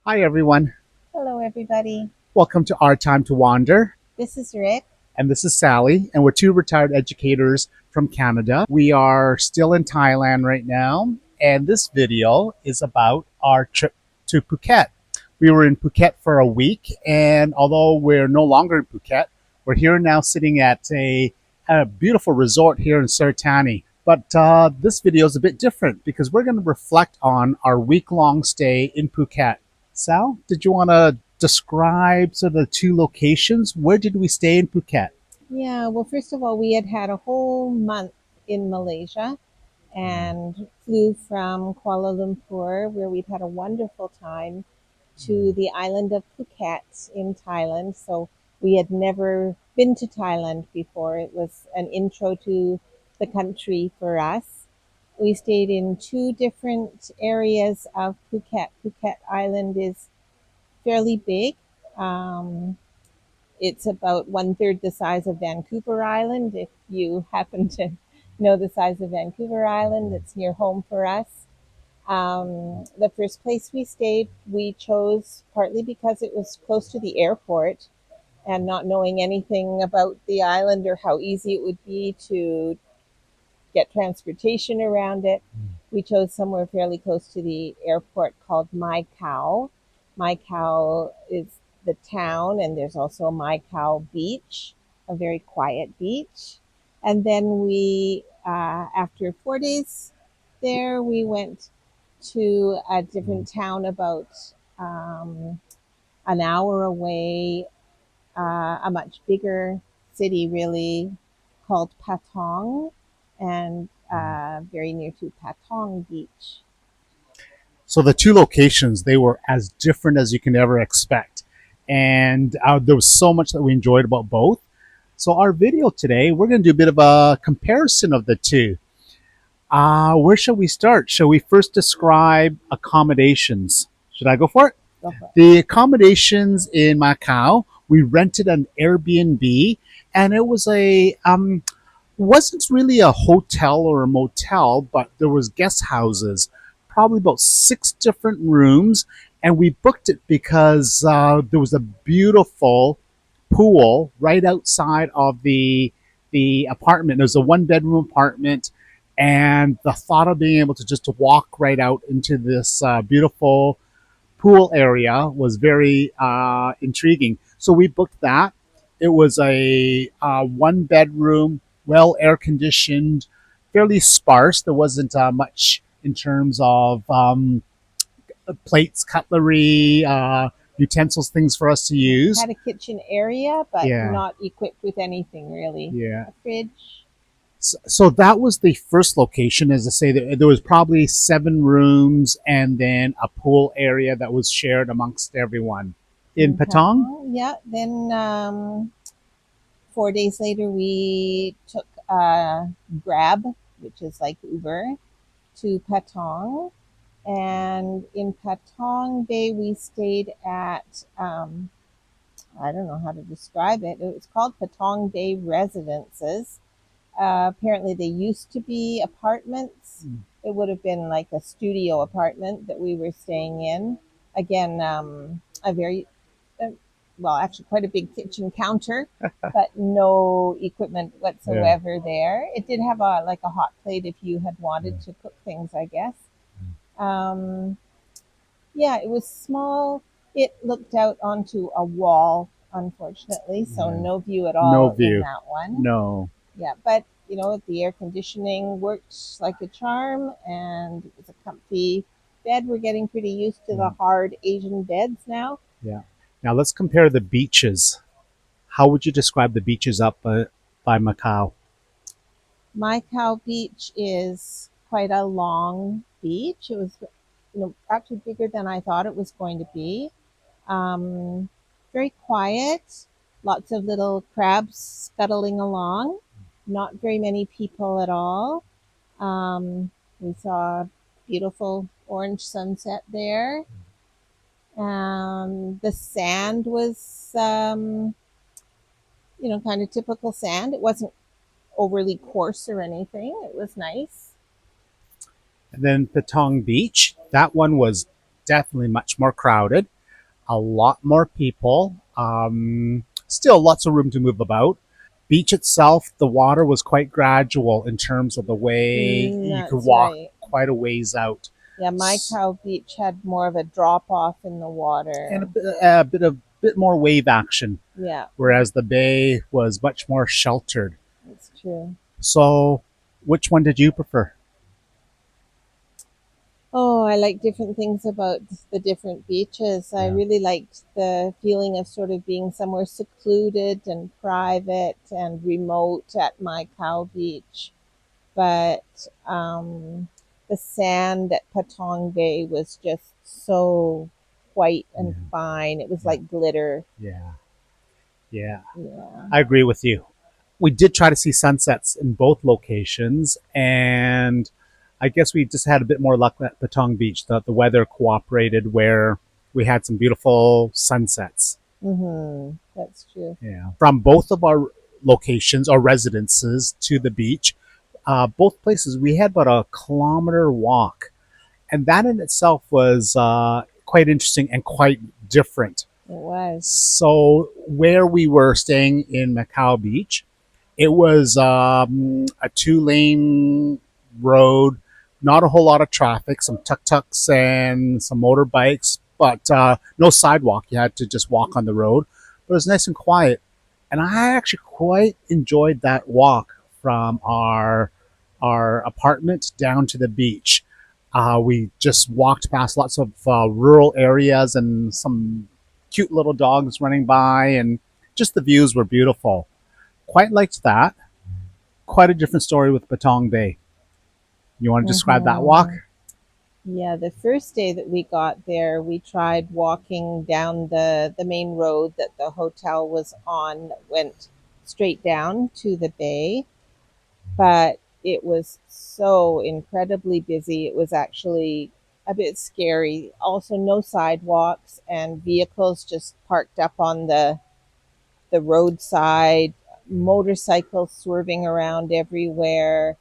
Hi, everyone. Hello, everybody. Welcome to Our Time to Wander. This is Rick. And this is Sally, and we're two retired educators from Canada. We are still in Thailand right now, and this video is about our trip to Phuket. We were in Phuket for a week, and although we're no longer in Phuket, we're here now sitting at a beautiful resort here in Sertani. But this video is a bit different because we're going to reflect on our week long stay in Phuket. Sal, did you want to describe sort of the two locations? Where did we stay in Phuket? Yeah, well, first of all, we had a whole month in Malaysia and flew from Kuala Lumpur, where we'd had a wonderful time, to the island of Phuket in Thailand. So we had never been to Thailand before. It was an intro to the country for us. We stayed in two different areas of Phuket. Phuket Island is fairly big. Um, It's about one third the size of Vancouver Island. If you happen to know the size of Vancouver Island, it's near home for us. The first place we stayed, we chose partly because it was close to the airport, and not knowing anything about the island or how easy it would be to get transportation around it. We chose somewhere fairly close to the airport called Mai Khao. Mai Khao is the town, and there's also Mai Khao Beach, a very quiet beach. And then after 4 days there, we went to a different town about an hour away, a much bigger city, really, called Patong, and very near to Patong Beach. So the two locations, they were as different as you can ever expect. And there was so much that we enjoyed about both. So our video today, we're going to do a bit of a comparison of the two. Where shall we start? Shall we first describe accommodations? Should I go for it? Go for it. The accommodations in Macau, we rented an Airbnb, and it was a wasn't really a hotel or a motel, but there was guest houses, probably about six different rooms, and we booked it because there was a beautiful pool right outside of the apartment. It was a one bedroom apartment, and the thought of being able to just to walk right out into this beautiful pool area was very intriguing. So we booked that. It was a one bedroom, well air conditioned, fairly sparse. There wasn't much in terms of plates, cutlery, utensils, things for us to use. Had a kitchen area, but Yeah, not equipped with anything really. yeah. A fridge. So that was the first location. As I say, there was probably seven rooms and then a pool area that was shared amongst everyone. In In Patong, Patong, yeah. Then 4 days later, we took a Grab, which is like Uber, to Patong. And in Patong Bay, we stayed at, I don't know how to describe it. It was called Patong Bay Residences. Apparently, they used to be apartments. It would have been like a studio apartment that we were staying in. Again, a very, uh, well, actually, quite a big kitchen counter, but no equipment yeah. whatsoever there. It did have a like a hot plate if you had wanted to cook things, I guess. Um, yeah, it was small. It looked out onto a wall, unfortunately, so Yeah. no view at No all in view. that one. No. Yeah, but the air conditioning worked like a charm, and it was a comfy bed. We're getting pretty used to the Yeah. hard Asian beds now. Yeah. Now let's compare the beaches. How would you describe the beaches up by Macau? My Cow Beach is quite a long beach. It was, actually bigger than I thought it was going to be. Um, Very quiet, lots of little crabs scuttling along, not very many people at all. We saw a beautiful orange sunset there. The sand was, kind of typical sand. It wasn't overly coarse or anything. It was nice. And then Patong Beach. That one was definitely much more crowded. A lot more people. Still lots of room to move about. Beach itself, the water was quite gradual in terms of the way you could That's walk right. quite a ways out. Yeah, my cow beach had more of a drop off in the And water. a bit more wave action, Yeah, whereas the bay was much more sheltered. that's true. So, which one did you prefer? Oh, I like different things about the different beaches. I Yeah, really liked the feeling of sort of being somewhere secluded and private and remote at my cow beach. But the sand at Patong Bay was just so white yeah, and fine. It was yeah, like glitter. yeah, yeah. Yeah. I agree with you. We did try to see sunsets in both locations, and I guess we just had a bit more luck at Patong Beach. The weather cooperated where we had some beautiful sunsets. That's true. Yeah. From both of our locations or residences to the beach, both places, we had about a kilometer walk. And that in itself was quite interesting and quite different. It was. So, where we were staying in Macau Beach, it was a two-lane road, not a whole lot of traffic, some tuk-tuks and some motorbikes, but no sidewalk. You had to just walk on the road. But it was nice and quiet. And I actually quite enjoyed that walk from our apartment down to the beach. We just walked past lots of rural areas and some cute little dogs running by, and just the views were beautiful. Quite liked that. Quite a different story with Patong Bay. You want to describe that walk? hmm Yeah, the first day that we got there, we tried walking down the main road that the hotel was on that went straight down to the bay, but it was so incredibly busy. It was actually a bit scary. Also, no sidewalks and vehicles just parked up on the roadside, motorcycles swerving around everywhere.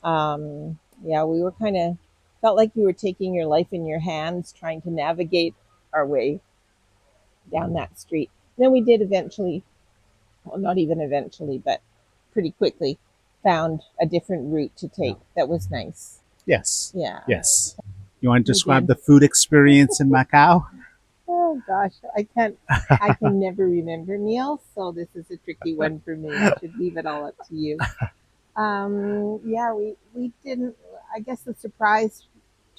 Yeah, we were kind of felt like we were taking your life in your hands trying to navigate our way down that street. Then we did eventually, well, not even eventually, but pretty quickly found a different route to Yeah. take that was nice. Yes. Yeah, Yes. You want to we describe did. the food experience in Macau? Oh gosh, I can never remember meals, so this is a tricky one for me. I should leave it all up to you. Yeah, we didn't. I guess the surprise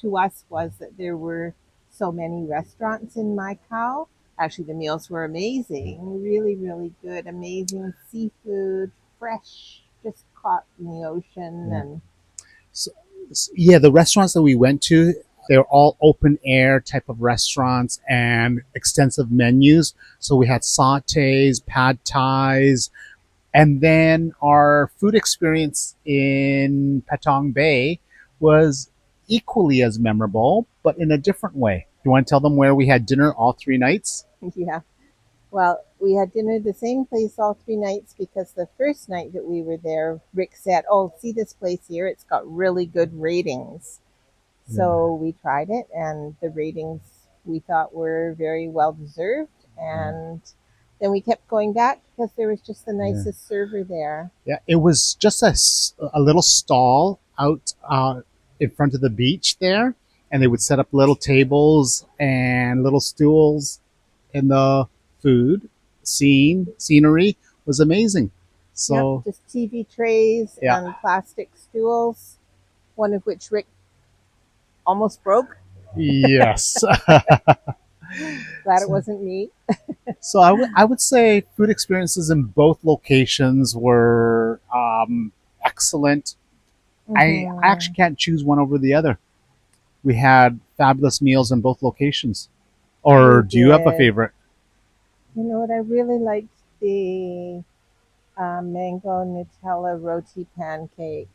to us was that there were so many restaurants in Macau. Actually, the meals were amazing, really, really good. Amazing seafood, fresh, just caught in the ocean, Yeah. and So, yeah, the restaurants that we went to, they were all open air type of restaurants and extensive menus. So we had sautés, pad thais, and then our food experience in Patong Bay was equally as memorable, but in a different way. Do you want to tell them where we had dinner all 3 nights? yeah. Well, we had dinner the same place all 3 nights because the first night that we were there, Rick said, "Oh, see this place here? It's got really good ratings." Yeah, So we tried it, and the ratings we thought were very well deserved. yeah, And then we kept going back because there was just the yeah. nicest server there. Yeah, it was just a little stall out in front of the beach there, and they would set up little tables and little stools, and the food scenery was amazing. Yep, So just TV trays yeah, and plastic stools, one of which Rick almost broke. yes. Glad it wasn't me. So I would say food experiences in both locations were excellent. I Hmm actually can't choose one over the other. We had fabulous meals in both locations. We Or do you have a did. favorite? You know what? I really liked the mango Nutella roti pancake.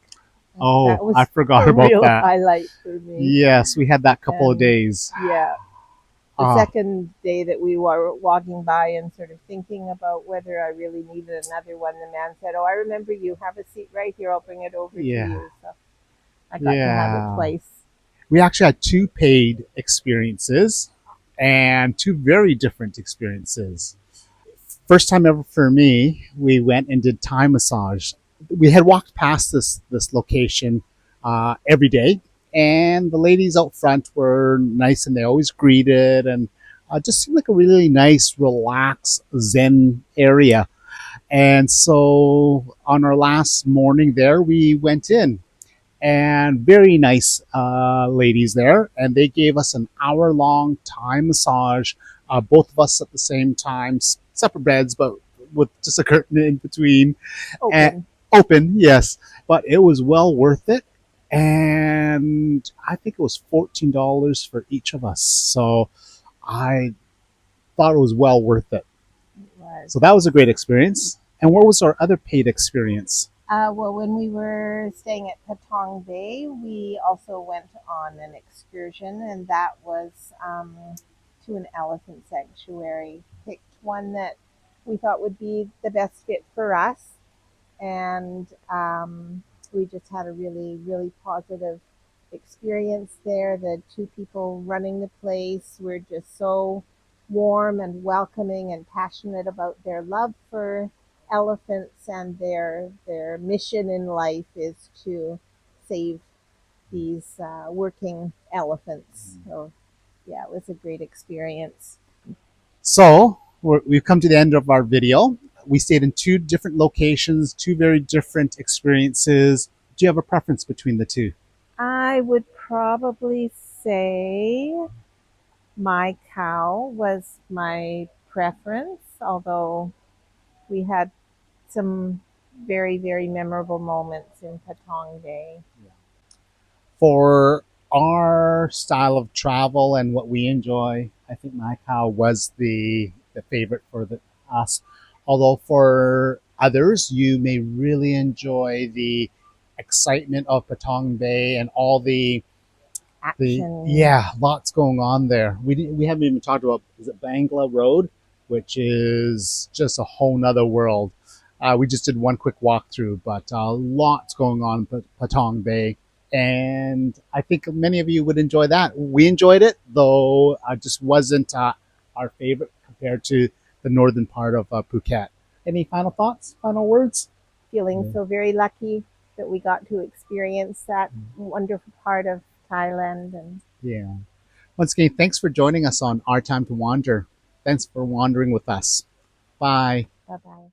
Oh, That I was forgot a about real that. highlight for me. Yes, we had that couple of And days. yeah, the Ah, second day that we were walking by and sort of thinking about whether I really needed another one, the man said, "Oh, I remember you. Have a seat right here. I'll bring it over to yeah, you." So I got to have it yeah. twice. We actually had two paid experiences, and two very different experiences. First time ever for me, we went and did Thai massage. We had walked past this location every day, and the ladies out front were nice, and they always greeted, and just seemed like a really nice, relaxed Zen area. And so on our last morning there, we went in, and very nice ladies there, and they gave us an hour long Thai massage, both of us at the same time, separate beds, but with just a curtain in between, and Open. open, yes, but it was well worth it. And I think it was $14 for each of us, so I thought it was well worth it. It was. So that was a great experience. And what was our other paid experience? Well, when we were staying at Patong Bay, we also went on an excursion, and that was to an elephant sanctuary. Picked one that we thought would be the best fit for us, and we just had a really, really positive experience there. The two people running the place were just so warm and welcoming and passionate about their love for elephants, and their mission in life is to save these working elephants. So yeah, it was a great experience. So we've come to the end of our video. We stayed in two different locations, two very different experiences. Do you have a preference between the two? I would probably say my cow was my preference, although we had some very, very memorable moments in Patong Bay. For our style of travel and what we enjoy, I think Macau was the favorite for us. Although for others, you may really enjoy the excitement of Patong Bay and all the Action. yeah, lots going on there. We haven't even talked about, is it Bangla Road, which is just a whole nother world. We just did one quick walkthrough, but lots going on in Patong Bay, and I think many of you would enjoy that. We enjoyed it, though just wasn't our favorite compared to the northern part of Phuket. Any final thoughts? Final words? Feeling so very lucky that we got to experience that wonderful part of Thailand. And Yeah. Once again, thanks for joining us on Our Time to Wander. Thanks for wandering with us. Bye. bye bye.